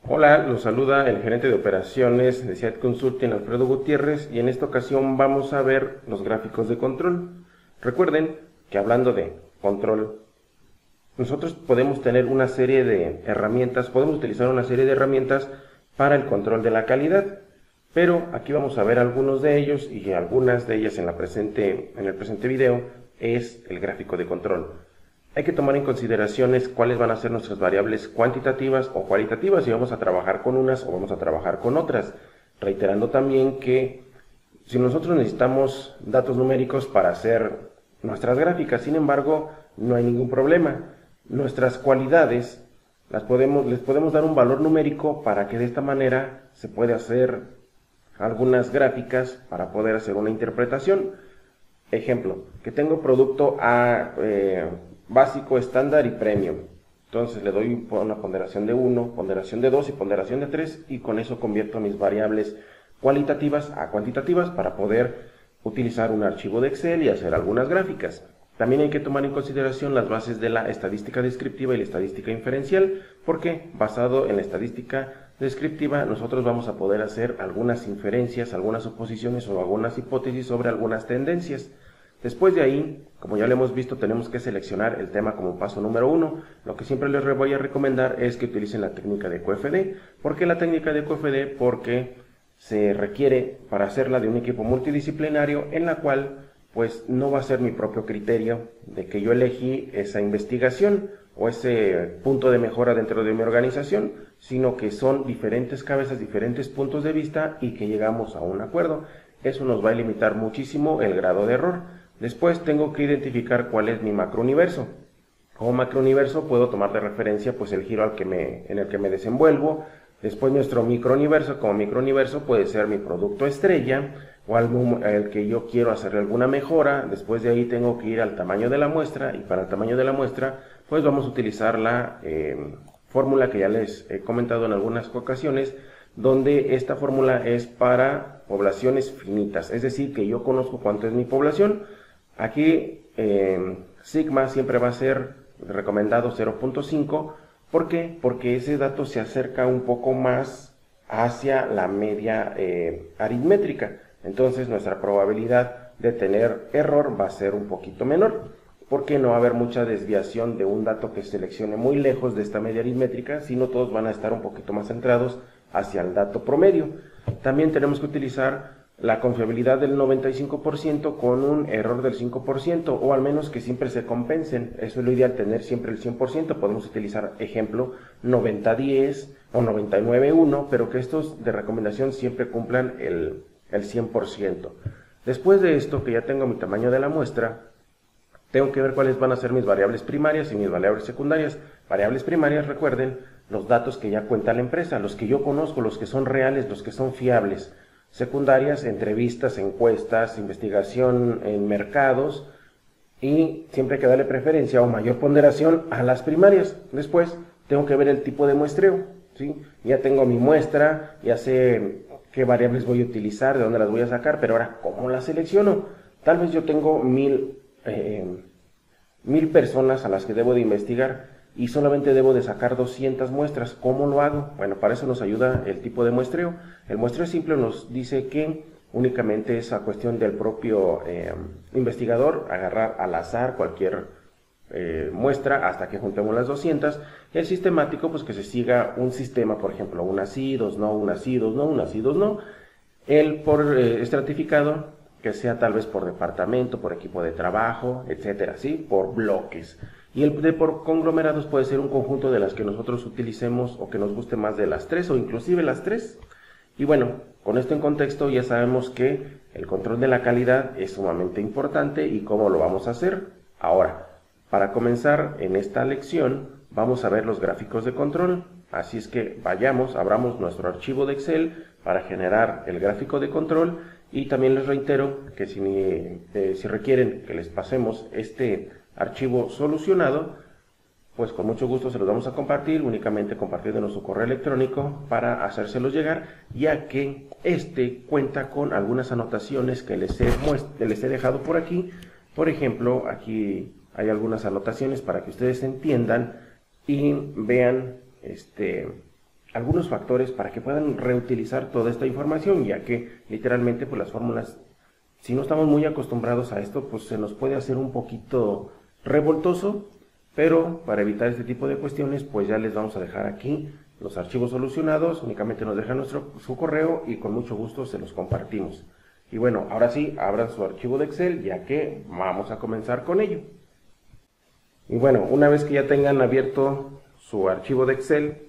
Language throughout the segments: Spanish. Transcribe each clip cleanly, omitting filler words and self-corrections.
Hola, los saluda el gerente de operaciones de CIAT Consulting, Alfredo Gutiérrez, y en esta ocasión vamos a ver los gráficos de control. Recuerden que hablando de control, nosotros podemos tener una serie de herramientas, podemos utilizar una serie de herramientas para el control de la calidad, pero aquí vamos a ver algunos de ellos y algunas de ellas en el presente video es el gráfico de control. Hay que tomar en consideraciones cuáles van a ser nuestras variables cuantitativas o cualitativas, si vamos a trabajar con unas o vamos a trabajar con otras. Reiterando también que si nosotros necesitamos datos numéricos para hacer nuestras gráficas, sin embargo, no hay ningún problema. Nuestras cualidades les podemos dar un valor numérico para que de esta manera se pueda hacer algunas gráficas para poder hacer una interpretación. Ejemplo, que tengo producto A, básico, estándar y premium. Entonces le doy una ponderación de 1, ponderación de 2 y ponderación de 3, y con eso convierto mis variables cualitativas a cuantitativas para poder utilizar un archivo de Excel y hacer algunas gráficas. También hay que tomar en consideración las bases de la estadística descriptiva y la estadística inferencial, porque basado en la estadística descriptiva nosotros vamos a poder hacer algunas inferencias, algunas suposiciones o algunas hipótesis sobre algunas tendencias. Después de ahí, como ya lo hemos visto, tenemos que seleccionar el tema como paso número 1. Lo que siempre les voy a recomendar es que utilicen la técnica de QFD. ¿Por qué la técnica de QFD? Porque se requiere para hacerla de un equipo multidisciplinario en la cual pues no va a ser mi propio criterio de que yo elegí esa investigación o ese punto de mejora dentro de mi organización, sino que son diferentes cabezas, diferentes puntos de vista y que llegamos a un acuerdo. Eso nos va a limitar muchísimo el grado de error. Después tengo que identificar cuál es mi macrouniverso. Como macrouniverso puedo tomar de referencia pues el giro en el que me desenvuelvo. Después nuestro microuniverso, como microuniverso puede ser mi producto estrella o al que yo quiero hacerle alguna mejora. Después de ahí tengo que ir al tamaño de la muestra, y para el tamaño de la muestra pues vamos a utilizar la fórmula que ya les he comentado en algunas ocasiones, donde esta fórmula es para poblaciones finitas, es decir, que yo conozco cuánto es mi población. Aquí sigma siempre va a ser recomendado 0.5. ¿Por qué? Porque ese dato se acerca un poco más hacia la media aritmétrica. Entonces nuestra probabilidad de tener error va a ser un poquito menor, porque no va a haber mucha desviación de un dato que seleccione muy lejos de esta media aritmétrica, sino todos van a estar un poquito más centrados hacia el dato promedio. También tenemos que utilizar la confiabilidad del 95% con un error del 5%, o al menos que siempre se compensen. Eso es lo ideal, tener siempre el 100%. Podemos utilizar, ejemplo, 90-10 o 99-1, pero que estos de recomendación siempre cumplan el 100%. Después de esto, que ya tengo mi tamaño de la muestra, tengo que ver cuáles van a ser mis variables primarias y mis variables secundarias. Variables primarias, recuerden, los datos que ya cuenta la empresa, los que yo conozco, los que son reales, los que son fiables. Secundarias, entrevistas, encuestas, investigación en mercados, y siempre hay que darle preferencia o mayor ponderación a las primarias. Después tengo que ver el tipo de muestreo, ¿sí? Ya tengo mi muestra, ya sé qué variables voy a utilizar, de dónde las voy a sacar, pero ahora, ¿cómo las selecciono? Tal vez yo tengo 1000 personas a las que debo de investigar y solamente debo de sacar 200 muestras. ¿Cómo lo hago? Bueno, para eso nos ayuda el tipo de muestreo. El muestreo simple nos dice que únicamente es a cuestión del propio investigador agarrar al azar cualquier muestra hasta que juntemos las 200. El sistemático, pues que se siga un sistema, por ejemplo, unas sí, dos no, unas sí, dos no, unas sí, dos no. El por estratificado, que sea tal vez por departamento, por equipo de trabajo, etcétera, ¿sí? Por bloques. Y el de por conglomerados puede ser un conjunto de las que nosotros utilicemos o que nos guste más de las 3 o inclusive las 3. Y bueno, con esto en contexto ya sabemos que el control de la calidad es sumamente importante y cómo lo vamos a hacer. Ahora, para comenzar en esta lección vamos a ver los gráficos de control. Así es que abramos nuestro archivo de Excel para generar el gráfico de control, y también les reitero que si requieren que les pasemos este archivo solucionado, pues con mucho gusto se los vamos a compartir, únicamente compartiéndonos su correo electrónico para hacérselos llegar, ya que este cuenta con algunas anotaciones que les he dejado por aquí. Por ejemplo, aquí hay algunas anotaciones para que ustedes entiendan y vean algunos factores para que puedan reutilizar toda esta información, ya que literalmente pues las fórmulas, si no estamos muy acostumbrados a esto, pues se nos puede hacer un poquito revoltoso, pero para evitar este tipo de cuestiones, pues ya les vamos a dejar aquí los archivos solucionados. Únicamente nos dejan su correo y con mucho gusto se los compartimos. Y bueno, ahora sí, abran su archivo de Excel, ya que vamos a comenzar con ello. Y bueno, una vez que ya tengan abierto su archivo de Excel,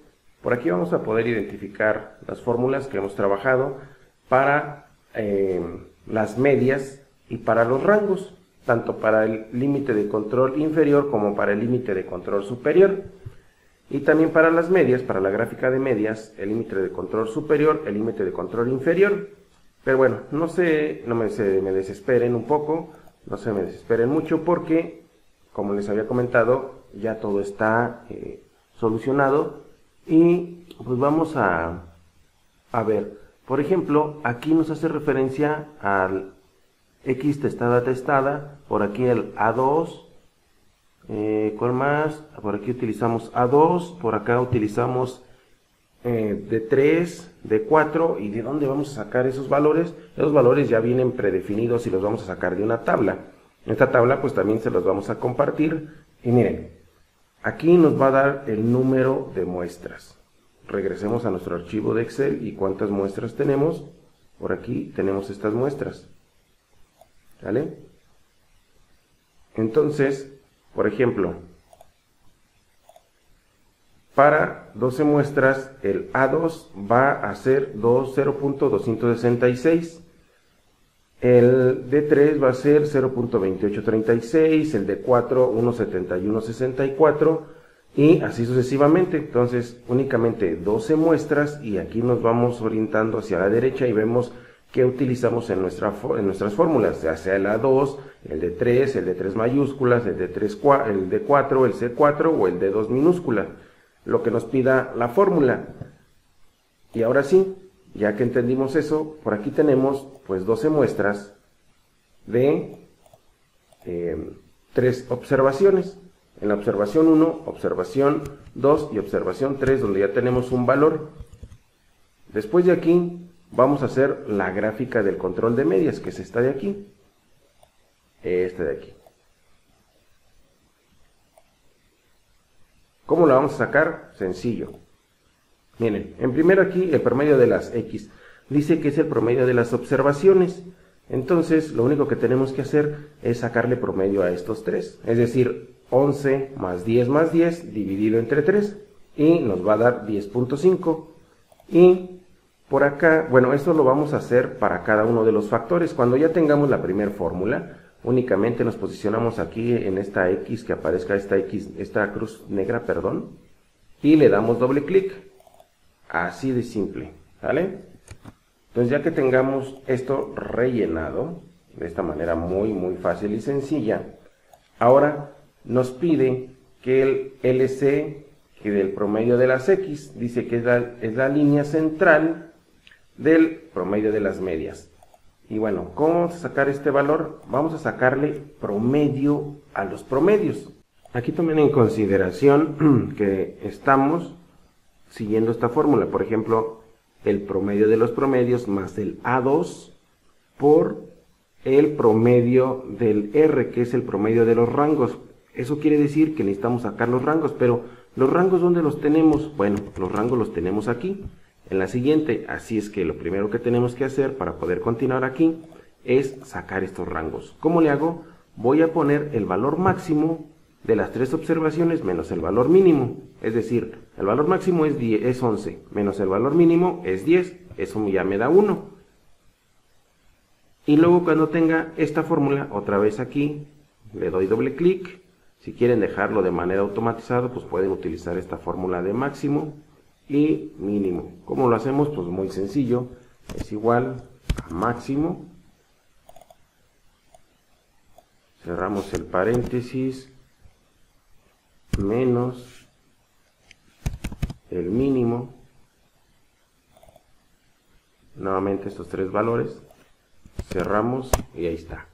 por aquí vamos a poder identificar las fórmulas que hemos trabajado para las medias y para los rangos, tanto para el límite de control inferior como para el límite de control superior. Y también para las medias, para la gráfica de medias, el límite de control superior, el límite de control inferior. Pero bueno, no me desesperen un poco, no se me desesperen mucho porque, como les había comentado, ya todo está solucionado. Y pues vamos a ver, por ejemplo, aquí nos hace referencia al X testada, por aquí el A2, ¿cuál más? Por aquí utilizamos A2, por acá utilizamos D3, D4, y ¿de dónde vamos a sacar esos valores? Esos valores ya vienen predefinidos y los vamos a sacar de una tabla. En esta tabla pues también se los vamos a compartir, y miren, aquí nos va a dar el número de muestras. Regresemos a nuestro archivo de Excel y cuántas muestras tenemos. Por aquí tenemos estas muestras. ¿Vale? Entonces, por ejemplo, para 12 muestras, el A2 va a ser 0.266, el D3 va a ser 0.2836, el D4 1.7164 y así sucesivamente. Entonces, únicamente 12 muestras y aquí nos vamos orientando hacia la derecha y vemos que utilizamos en nuestras fórmulas, ya sea el A2, el D3, el D3 mayúsculas, el D4, el C4 o el D2 minúscula, lo que nos pida la fórmula. Y ahora sí, ya que entendimos eso, por aquí tenemos pues 12 muestras de 3 observaciones. En la observación 1, observación 2 y observación 3, donde ya tenemos un valor. Después de aquí vamos a hacer la gráfica del control de medias, que es esta de aquí. Esta de aquí. ¿Cómo la vamos a sacar? Sencillo. Miren, en primero aquí el promedio de las X. Dice que es el promedio de las observaciones. Entonces, lo único que tenemos que hacer es sacarle promedio a estos tres. Es decir, 11 más 10 dividido entre 3. Y nos va a dar 10.5. Y por acá, bueno, esto lo vamos a hacer para cada uno de los factores. Cuando ya tengamos la primera fórmula, únicamente nos posicionamos aquí en esta X, que aparezca esta cruz negra, perdón, y le damos doble clic. Así de simple, ¿vale? Entonces, ya que tengamos esto rellenado, de esta manera muy fácil y sencilla, ahora nos pide que el LC, que del promedio de las X, dice que es la línea central del promedio de las medias. Y bueno, ¿cómo vamos a sacar este valor? Vamos a sacarle promedio a los promedios. Aquí tomen en consideración que estamos siguiendo esta fórmula. Por ejemplo, el promedio de los promedios más el A2 por el promedio del R, que es el promedio de los rangos. Eso quiere decir que necesitamos sacar los rangos, pero ¿los rangos dónde los tenemos? Bueno, los rangos los tenemos aquí, en la siguiente. Así es que lo primero que tenemos que hacer para poder continuar aquí es sacar estos rangos. ¿Cómo le hago? Voy a poner el valor máximo de las 3 observaciones menos el valor mínimo. Es decir, el valor máximo es 11, menos el valor mínimo es 10. Eso ya me da 1. Y luego cuando tenga esta fórmula, otra vez aquí, le doy doble clic. Si quieren dejarlo de manera automatizada, pues pueden utilizar esta fórmula de máximo y mínimo. ¿Cómo lo hacemos? Pues muy sencillo. Es igual a máximo. Cerramos el paréntesis. menos el mínimo, nuevamente estos tres valores, cerramos y ahí está.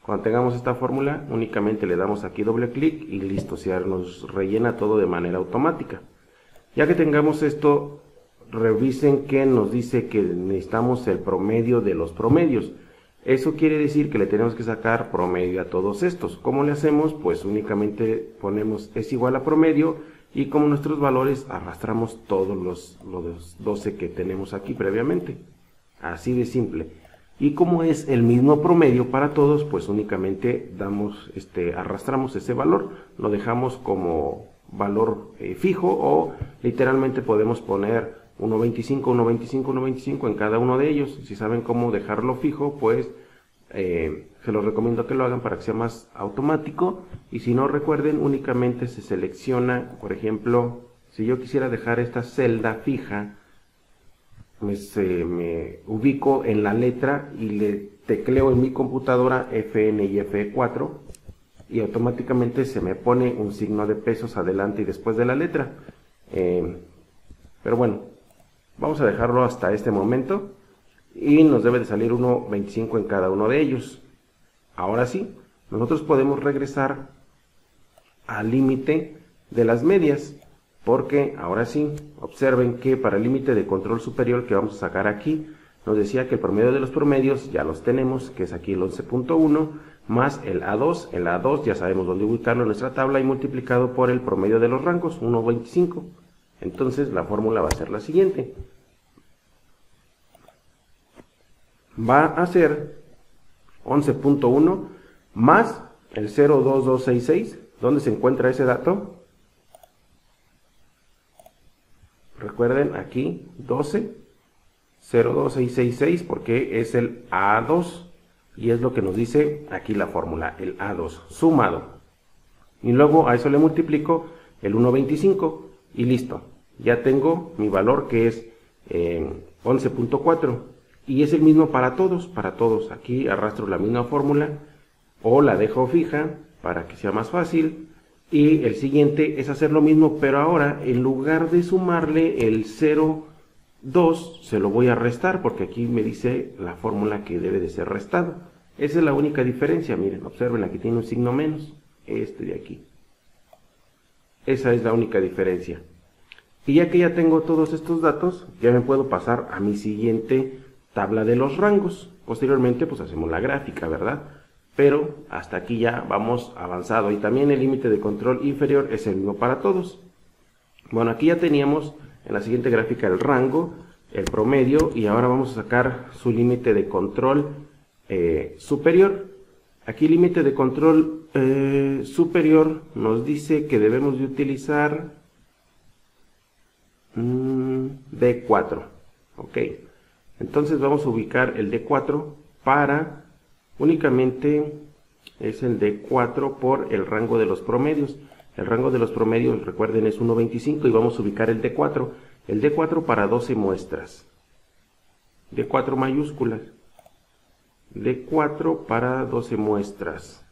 Cuando tengamos esta fórmula únicamente le damos aquí doble clic y listo, se nos rellena todo de manera automática. Ya que tengamos esto, revisen que nos dice que necesitamos el promedio de los promedios. Eso quiere decir que le tenemos que sacar promedio a todos estos. ¿Cómo le hacemos? Pues únicamente ponemos es igual a promedio y como nuestros valores arrastramos todos los 12 que tenemos aquí previamente. Así de simple. Y como es el mismo promedio para todos, pues únicamente arrastramos ese valor, lo dejamos como valor fijo o literalmente podemos poner 1.25, 1.25, 1.25 en cada uno de ellos. Si saben cómo dejarlo fijo, pues se los recomiendo que lo hagan para que sea más automático. Y si no, recuerden, únicamente se selecciona, por ejemplo, si yo quisiera dejar esta celda fija, me ubico en la letra y le tecleo en mi computadora FN y F4 y automáticamente se me pone un signo de pesos adelante y después de la letra. Pero bueno, vamos a dejarlo hasta este momento y nos debe de salir 1.25 en cada uno de ellos. Ahora sí, nosotros podemos regresar al límite de las medias, porque ahora sí, observen que para el límite de control superior que vamos a sacar aquí, nos decía que el promedio de los promedios ya los tenemos, que es aquí el 11.1, más el A2. El A2 ya sabemos dónde ubicarlo en nuestra tabla y multiplicado por el promedio de los rangos, 1.25. Entonces la fórmula va a ser la siguiente. Va a ser 11.1 más el 02266. ¿Dónde se encuentra ese dato? Recuerden aquí 12 02666 porque es el A2 y es lo que nos dice aquí la fórmula, el A2 sumado. Y luego a eso le multiplico el 1.25 y listo. Ya tengo mi valor que es 11.4 y es el mismo para todos, Aquí arrastro la misma fórmula o la dejo fija para que sea más fácil. Y el siguiente es hacer lo mismo, pero ahora en lugar de sumarle el 0,2 se lo voy a restar porque aquí me dice la fórmula que debe de ser restado. Esa es la única diferencia, miren, observen, aquí tiene un signo menos, este de aquí. Esa es la única diferencia. Y ya que ya tengo todos estos datos, ya me puedo pasar a mi siguiente tabla de los rangos. Posteriormente pues hacemos la gráfica, ¿verdad? Pero hasta aquí ya vamos avanzado y también el límite de control inferior es el mismo para todos. Bueno, aquí ya teníamos en la siguiente gráfica el rango, el promedio y ahora vamos a sacar su límite de control superior. Aquí el límite de control superior nos dice que debemos de utilizar D4. Ok, entonces vamos a ubicar el D4 para... Únicamente es el D4 por el rango de los promedios. El rango de los promedios, recuerden, es 1.25 y vamos a ubicar el D4. El D4 para 12 muestras. D4 mayúsculas. D4 para 12 muestras.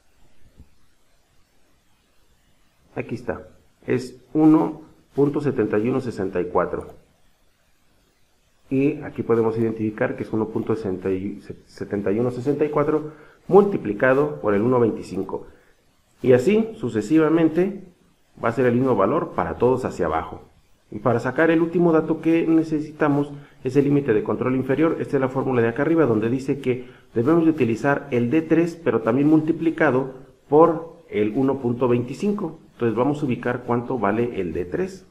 Aquí está. Es 1.7164. Y aquí podemos identificar que es 1.7164 multiplicado por el 1.25. Y así sucesivamente va a ser el mismo valor para todos hacia abajo. Y para sacar el último dato que necesitamos es el límite de control inferior. Esta es la fórmula de acá arriba donde dice que debemos de utilizar el D3 pero también multiplicado por el 1.25. Entonces vamos a ubicar cuánto vale el D3.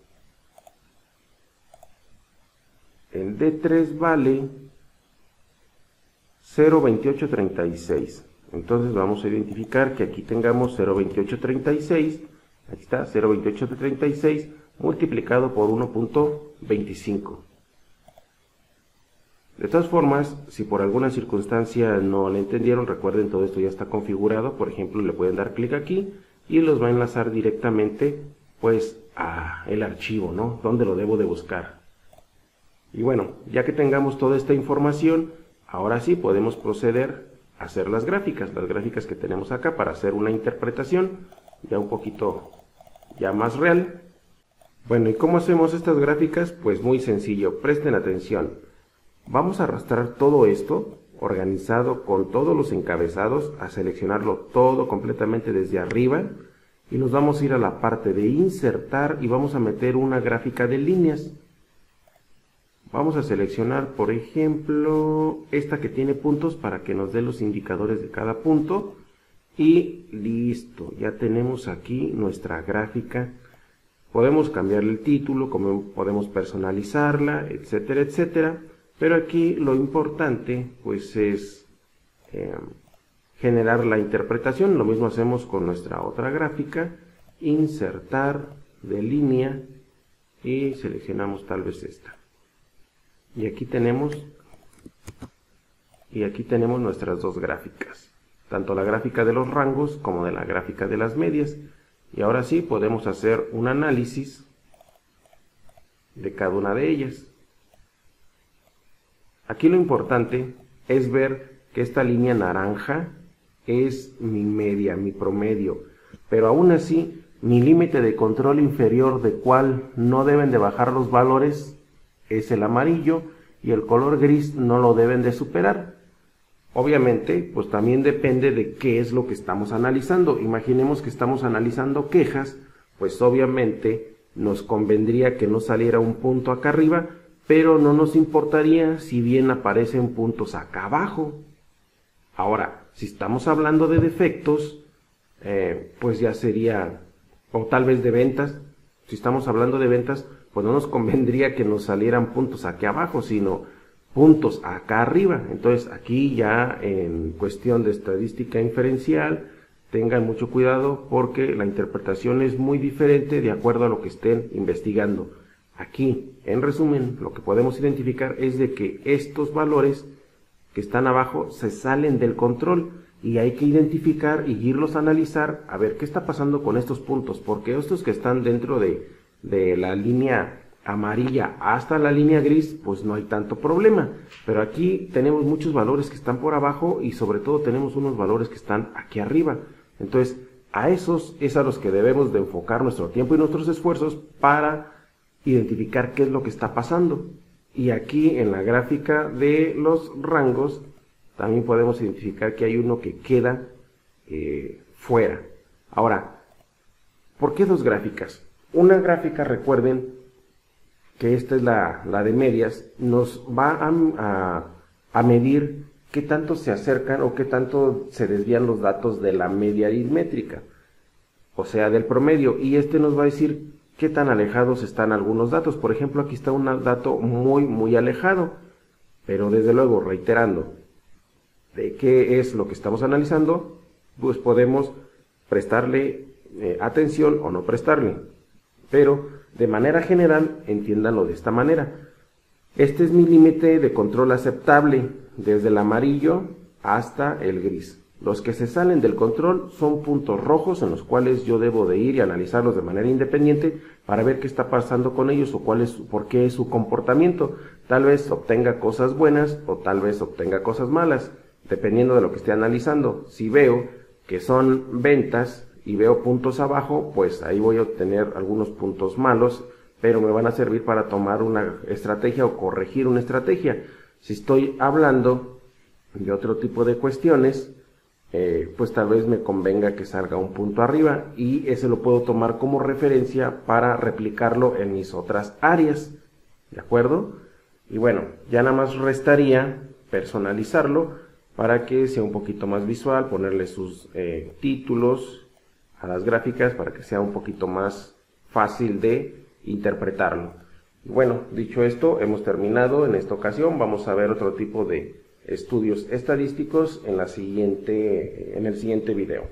El D3 vale 0.2836. Entonces vamos a identificar que aquí tengamos 0.2836. Aquí está, 0.2836 multiplicado por 1.25. De todas formas, si por alguna circunstancia no le entendieron, recuerden, todo esto ya está configurado. Por ejemplo, le pueden dar clic aquí y los va a enlazar directamente pues a el archivo, ¿no? Donde lo debo de buscar. Y bueno, ya que tengamos toda esta información, ahora sí podemos proceder a hacer las gráficas que tenemos acá para hacer una interpretación ya un poquito ya más real. Bueno, ¿y cómo hacemos estas gráficas? Pues muy sencillo, presten atención. Vamos a arrastrar todo esto organizado con todos los encabezados, a seleccionarlo todo completamente desde arriba y nos vamos a ir a la parte de insertar y vamos a meter una gráfica de líneas. Vamos a seleccionar, por ejemplo, esta que tiene puntos para que nos dé los indicadores de cada punto y listo, ya tenemos aquí nuestra gráfica. Podemos cambiar el título, como podemos personalizarla, etcétera, etcétera. Pero aquí lo importante pues es generar la interpretación. Lo mismo hacemos con nuestra otra gráfica, insertar de línea y seleccionamos tal vez esta. Y aquí tenemos nuestras dos gráficas, tanto la gráfica de los rangos como de la gráfica de las medias. Y ahora sí podemos hacer un análisis de cada una de ellas. Aquí lo importante es ver que esta línea naranja es mi media, mi promedio, pero aún así mi límite de control inferior de cuál no deben de bajar los valores es el amarillo y el color gris no lo deben de superar. Obviamente, pues también depende de qué es lo que estamos analizando. Imaginemos que estamos analizando quejas, pues obviamente nos convendría que no saliera un punto acá arriba, pero no nos importaría si bien aparecen puntos acá abajo. Ahora, si estamos hablando de defectos, pues ya sería, o tal vez de ventas. Si estamos hablando de ventas, pues no nos convendría que nos salieran puntos aquí abajo, sino puntos acá arriba. Entonces aquí ya en cuestión de estadística inferencial, tengan mucho cuidado porque la interpretación es muy diferente de acuerdo a lo que estén investigando. Aquí, en resumen, lo que podemos identificar es de que estos valores que están abajo se salen del control y hay que identificar y irlos a analizar a ver qué está pasando con estos puntos, porque estos que están dentro de la línea amarilla hasta la línea gris, pues no hay tanto problema, pero aquí tenemos muchos valores que están por abajo y sobre todo tenemos unos valores que están aquí arriba. Entonces, a esos es a los que debemos de enfocar nuestro tiempo y nuestros esfuerzos para identificar qué es lo que está pasando. Y aquí en la gráfica de los rangos también podemos identificar que hay uno que queda fuera. Ahora, ¿por qué dos gráficas? Una gráfica, recuerden que esta es la de medias, nos va a medir qué tanto se acercan o qué tanto se desvían los datos de la media aritmétrica, o sea, del promedio, y este nos va a decir qué tan alejados están algunos datos. Por ejemplo, aquí está un dato muy alejado, pero desde luego, reiterando, de qué es lo que estamos analizando, pues podemos prestarle atención o no prestarle, pero de manera general, entiéndanlo de esta manera. Este es mi límite de control aceptable, desde el amarillo hasta el gris. Los que se salen del control son puntos rojos en los cuales yo debo de ir y analizarlos de manera independiente para ver qué está pasando con ellos o por qué es su comportamiento. Tal vez obtenga cosas buenas o tal vez obtenga cosas malas, dependiendo de lo que esté analizando. Si veo que son ventas y veo puntos abajo, pues ahí voy a obtener algunos puntos malos, pero me van a servir para tomar una estrategia o corregir una estrategia. Si estoy hablando de otro tipo de cuestiones, pues tal vez me convenga que salga un punto arriba y ese lo puedo tomar como referencia para replicarlo en mis otras áreas, ¿de acuerdo? Y bueno, ya nada más restaría personalizarlo para que sea un poquito más visual, ponerle sus títulos a las gráficas para que sea un poquito más fácil de interpretarlo. Y bueno, dicho esto, hemos terminado en esta ocasión. Vamos a ver otro tipo de estudios estadísticos en el siguiente video.